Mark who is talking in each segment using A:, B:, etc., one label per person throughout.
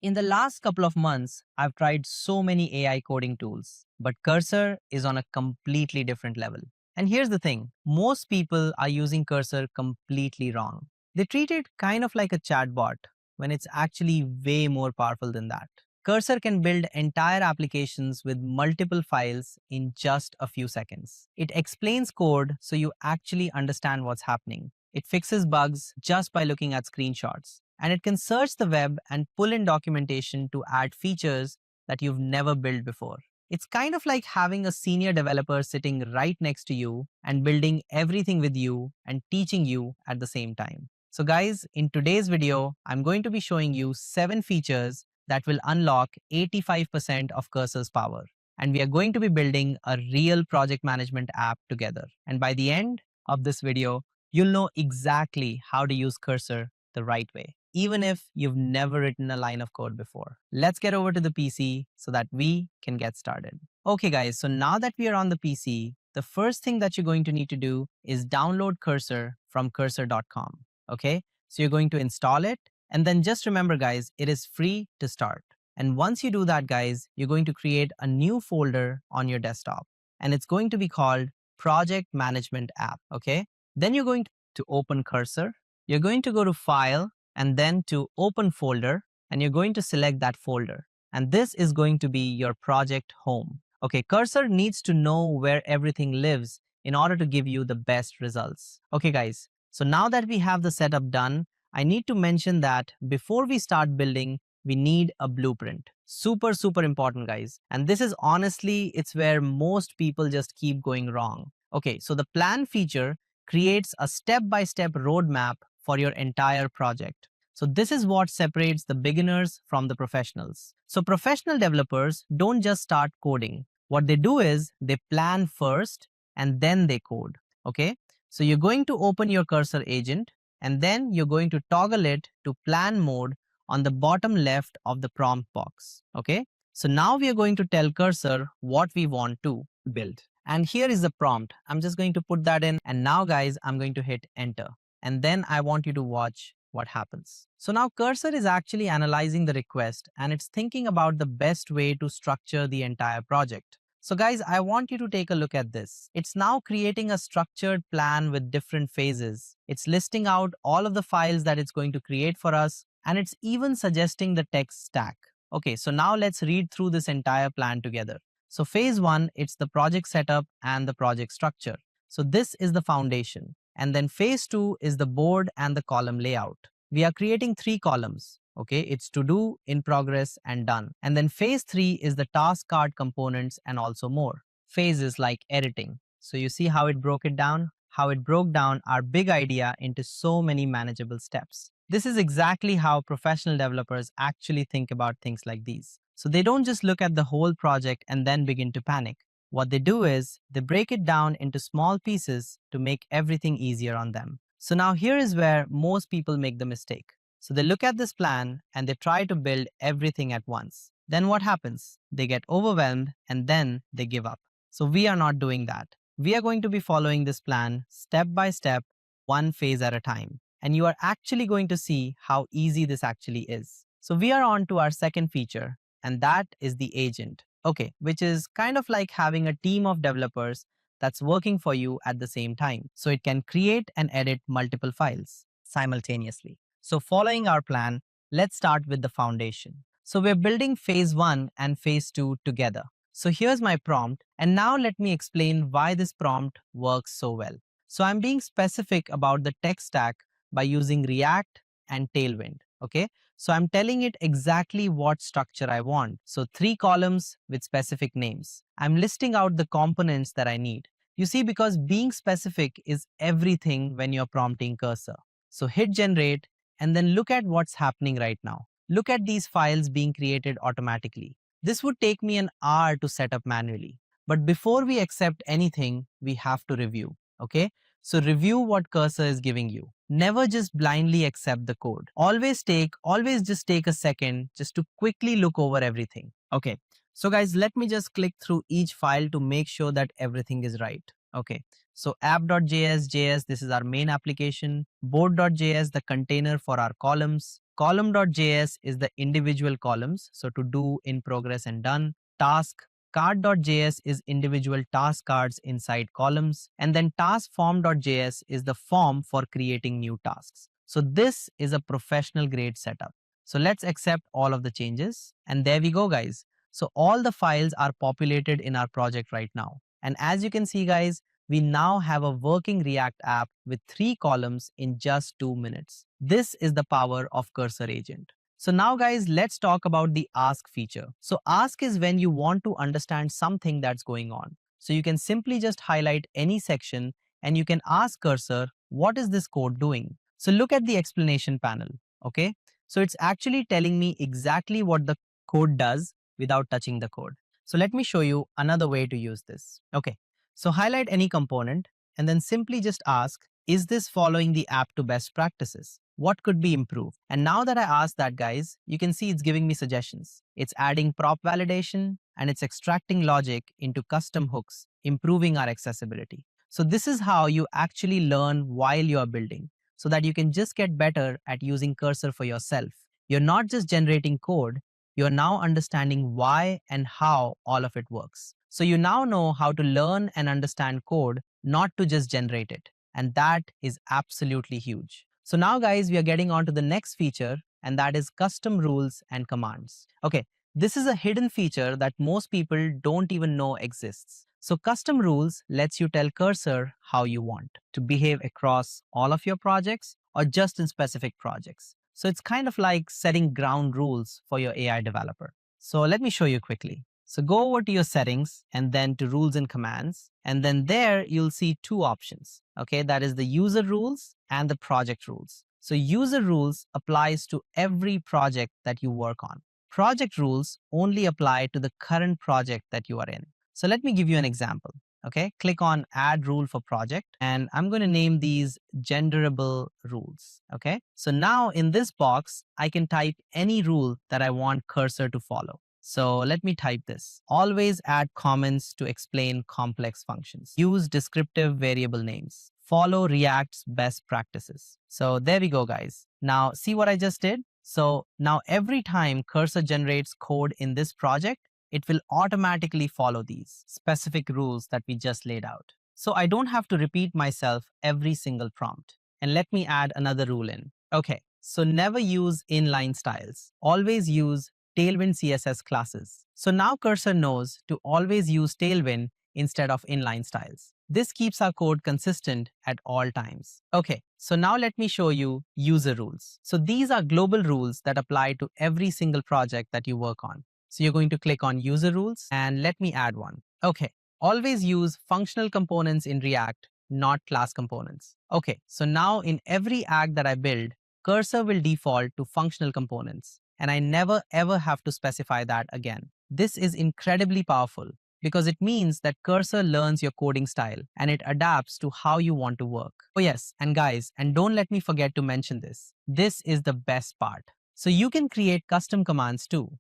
A: In the last couple of months, I've tried so many AI coding tools, but Cursor is on a completely different level. And here's the thing, most people are using Cursor completely wrong. They treat it kind of like a chatbot when it's actually way more powerful than that. Cursor can build entire applications with multiple files in just a few seconds. It explains code so you actually understand what's happening. It fixes bugs just by looking at screenshots. And it can search the web and pull in documentation to add features that you've never built before. It's kind of like having a senior developer sitting right next to you and building everything with you and teaching you at the same time. So guys, in today's video, I'm going to be showing you 7 features that will unlock 85% of Cursor's power. And we are going to be building a real project management app together. And by the end of this video, you'll know exactly how to use Cursor the right way, even if you've never written a line of code before. Let's get over to the PC so that we can get started. Okay guys, so now that we are on the PC, the first thing that you're going to need to do is download Cursor from cursor.com. Okay, so you're going to install it, and then just remember guys, it is free to start. And once you do that guys, you're going to create a new folder on your desktop, and it's going to be called Project Management App. Okay, then you're going to open Cursor. You're going to go to File and then to Open Folder, and you're going to select that folder. And this is going to be your project home. Okay, Cursor needs to know where everything lives in order to give you the best results. Okay guys, so now that we have the setup done, I need to mention that before we start building, we need a blueprint. Super important guys. And this is honestly, it's where most people just keep going wrong. Okay, so the plan feature creates a step-by-step roadmap for your entire project. So this is what separates the beginners from the professionals. So professional developers don't just start coding. What they do is they plan first and then they code. Okay, so you're going to open your Cursor agent, and then you're going to toggle it to plan mode on the bottom left of the prompt box. Okay, so now we are going to tell Cursor what we want to build. And here is the prompt. I'm just going to put that in, and now guys, I'm going to hit enter. And then I want you to watch what happens. So now Cursor is actually analyzing the request, and it's thinking about the best way to structure the entire project. So guys, I want you to take a look at this. It's now creating a structured plan with different phases. It's listing out all of the files that it's going to create for us, and it's even suggesting the text stack. Okay, so now let's read through this entire plan together. So phase 1, it's the project setup and the project structure. So this is the foundation. And then phase 2 is the board and the column layout. We are creating 3 columns. Okay, it's to do, in progress, and done. And then phase 3 is the task card components and also more. Phases like editing. So you see how it broke it down? How it broke down our big idea into so many manageable steps. This is exactly how professional developers actually think about things like these. So they don't just look at the whole project and then begin to panic. What they do is they break it down into small pieces to make everything easier on them. So now here is where most people make the mistake. So they look at this plan and they try to build everything at once. Then what happens? They get overwhelmed and then they give up. So we are not doing that. We are going to be following this plan step by step, one phase at a time. And you are actually going to see how easy this actually is. So we are on to our second feature, and that is the agent. Okay, which is kind of like having a team of developers that's working for you at the same time. So it can create and edit multiple files simultaneously. So following our plan, let's start with the foundation. So we're building phase 1 and phase 2 together. So here's my prompt, and now let me explain why this prompt works so well. So I'm being specific about the tech stack by using React and Tailwind. Okay, so I'm telling it exactly what structure I want. So 3 columns with specific names. I'm listing out the components that I need. You see, because being specific is everything when you're prompting Cursor. So hit generate, and then look at what's happening right now. Look at these files being created automatically. This would take me an hour to set up manually. But before we accept anything, we have to review. Okay, so review what Cursor is giving you. Never just blindly accept the code. Always just take a second just to quickly look over everything. Okay, so guys, let me just click through each file to make sure that everything is right. Okay, so app.js, this is our main application. Board.js, the container for our columns. Column.js is the individual columns, so to do, in progress, and done. Task. Card.js is individual task cards inside columns. And then taskform.js is the form for creating new tasks. So this is a professional grade setup. So let's accept all of the changes. And there we go, guys. So all the files are populated in our project right now. And as you can see, guys, we now have a working React app with 3 columns in just 2 minutes. This is the power of Cursor Agent. So now, guys, let's talk about the ask feature. So ask is when you want to understand something that's going on. So you can simply just highlight any section and you can ask Cursor, what is this code doing? So look at the explanation panel, okay? So it's actually telling me exactly what the code does without touching the code. So let me show you another way to use this. Okay, so highlight any component and then simply just ask, is this following the app to best practices? What could be improved? And now that I asked that, guys, you can see it's giving me suggestions. It's adding prop validation and it's extracting logic into custom hooks, improving our accessibility. So this is how you actually learn while you are building, so that you can just get better at using Cursor for yourself. You're not just generating code, you're now understanding why and how all of it works. So you now know how to learn and understand code, not to just generate it. And that is absolutely huge. So now, guys, we are getting on to the next feature, and that is custom rules and commands. Okay, this is a hidden feature that most people don't even know exists. So custom rules lets you tell Cursor how you want to behave across all of your projects or just in specific projects. So it's kind of like setting ground rules for your AI developer. So let me show you quickly. So go over to your settings and then to rules and commands. And then there you'll see 2 options. Okay, that is the user rules and the project rules. So user rules applies to every project that you work on. Project rules only apply to the current project that you are in. So let me give you an example. Okay, click on add rule for project and I'm going to name these genderable rules. Okay, so now in this box, I can type any rule that I want Cursor to follow. So let me type this. Always add comments to explain complex functions. Use descriptive variable names. Follow React's best practices. So there we go, guys. Now see what I just did? So now every time Cursor generates code in this project, it will automatically follow these specific rules that we just laid out. So I don't have to repeat myself every single prompt. And let me add another rule in. Okay, so never use inline styles. Always use Tailwind CSS classes. So now Cursor knows to always use Tailwind instead of inline styles. This keeps our code consistent at all times. Okay, so now let me show you user rules. So these are global rules that apply to every single project that you work on. So you're going to click on user rules and let me add one. Okay, always use functional components in React, not class components. Okay, so now in every act that I build, Cursor will default to functional components, and I never ever have to specify that again. This is incredibly powerful because it means that Cursor learns your coding style and it adapts to how you want to work. Oh yes, and guys, and don't let me forget to mention this. This is the best part. So you can create custom commands too.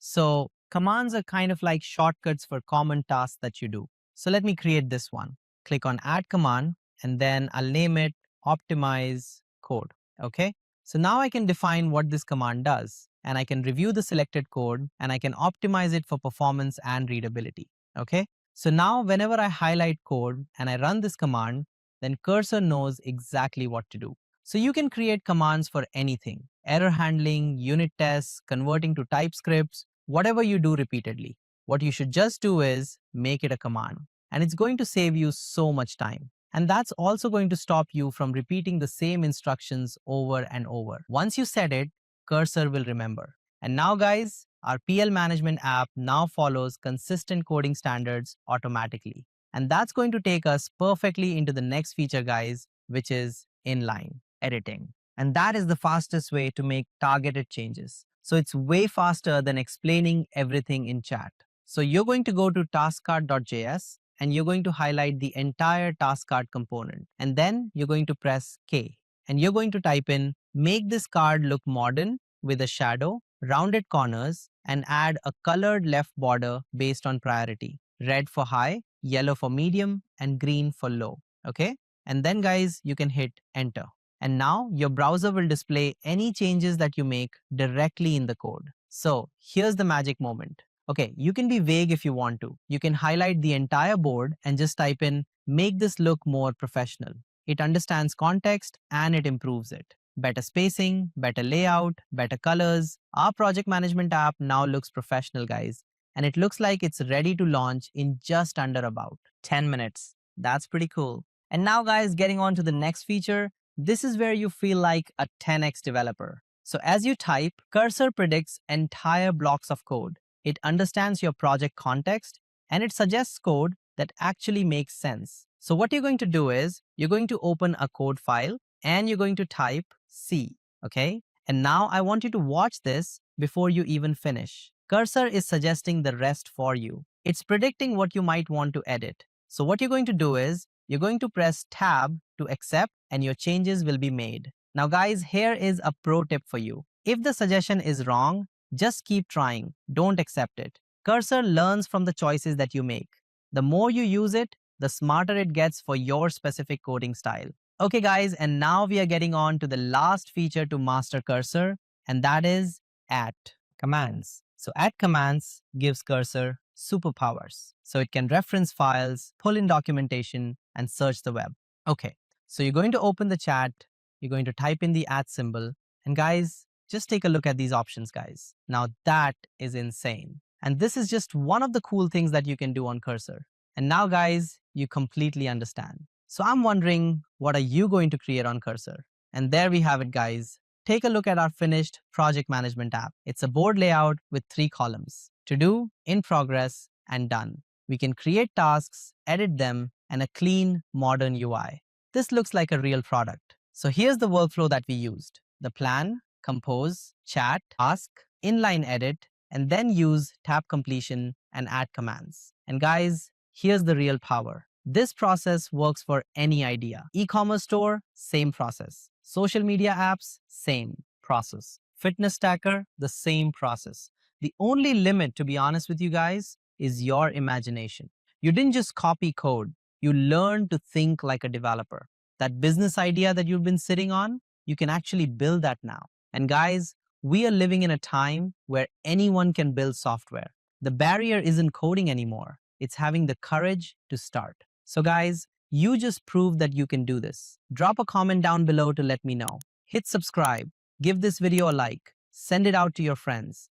A: So commands are kind of like shortcuts for common tasks that you do. So let me create this one. Click on add command and then I'll name it optimize code. Okay. So now I can define what this command does and I can review the selected code and I can optimize it for performance and readability. Okay. So now whenever I highlight code and I run this command, then Cursor knows exactly what to do. So you can create commands for anything: error handling, unit tests, converting to TypeScripts, whatever you do repeatedly. What you should just do is make it a command, and it's going to save you so much time. And that's also going to stop you from repeating the same instructions over and over. Once you set it, Cursor will remember. And now, guys, our PL management app now follows consistent coding standards automatically. And that's going to take us perfectly into the next feature, guys, which is inline editing. And that is the fastest way to make targeted changes. So it's way faster than explaining everything in chat. So you're going to go to taskcard.js and you're going to highlight the entire task card component. And then you're going to press K. And you're going to type in, make this card look modern with a shadow, rounded corners, and add a colored left border based on priority. Red for high, yellow for medium, and green for low. Okay? And then, guys, you can hit enter. And now your browser will display any changes that you make directly in the code. So here's the magic moment. Okay, you can be vague if you want to. You can highlight the entire board and just type in, make this look more professional. It understands context and it improves it. Better spacing, better layout, better colors. Our project management app now looks professional, guys. And it looks like it's ready to launch in just under about 10 minutes. That's pretty cool. And now, guys, getting on to the next feature, this is where you feel like a 10x developer. So as you type, Cursor predicts entire blocks of code. It understands your project context and it suggests code that actually makes sense. So what you're going to do is you're going to open a code file and you're going to type C, okay? And now I want you to watch this before you even finish. Cursor is suggesting the rest for you. It's predicting what you might want to edit. So what you're going to do is you're going to press Tab to accept and your changes will be made. Now guys, here is a pro tip for you. If the suggestion is wrong, just keep trying. Don't accept it. Cursor learns from the choices that you make. The more you use it, the smarter it gets for your specific coding style. Okay guys, and now we are getting on to the last feature to master Cursor, and that is at commands. So at commands gives Cursor superpowers. So it can reference files, pull in documentation, and search the web. Okay, so you're going to open the chat, you're going to type in the at symbol, and guys, just take a look at these options, guys. Now that is insane. And this is just one of the cool things that you can do on Cursor. And now, guys, you completely understand. So I'm wondering, what are you going to create on Cursor? And there we have it, guys. Take a look at our finished project management app. It's a board layout with 3 columns: to do, in progress, and done. We can create tasks, edit them, and a clean, modern UI. This looks like a real product. So here's the workflow that we used: the plan, compose, chat, task, inline edit, and then use tab completion and add commands. And guys, here's the real power. This process works for any idea. E-commerce store, same process. Social media apps, same process. Fitness tracker, the same process. The only limit, to be honest with you guys, is your imagination. You didn't just copy code. You learned to think like a developer. That business idea that you've been sitting on, you can actually build that now. And guys, we are living in a time where anyone can build software. The barrier isn't coding anymore. It's having the courage to start. So guys, you just proved that you can do this. Drop a comment down below to let me know. Hit subscribe, give this video a like, send it out to your friends.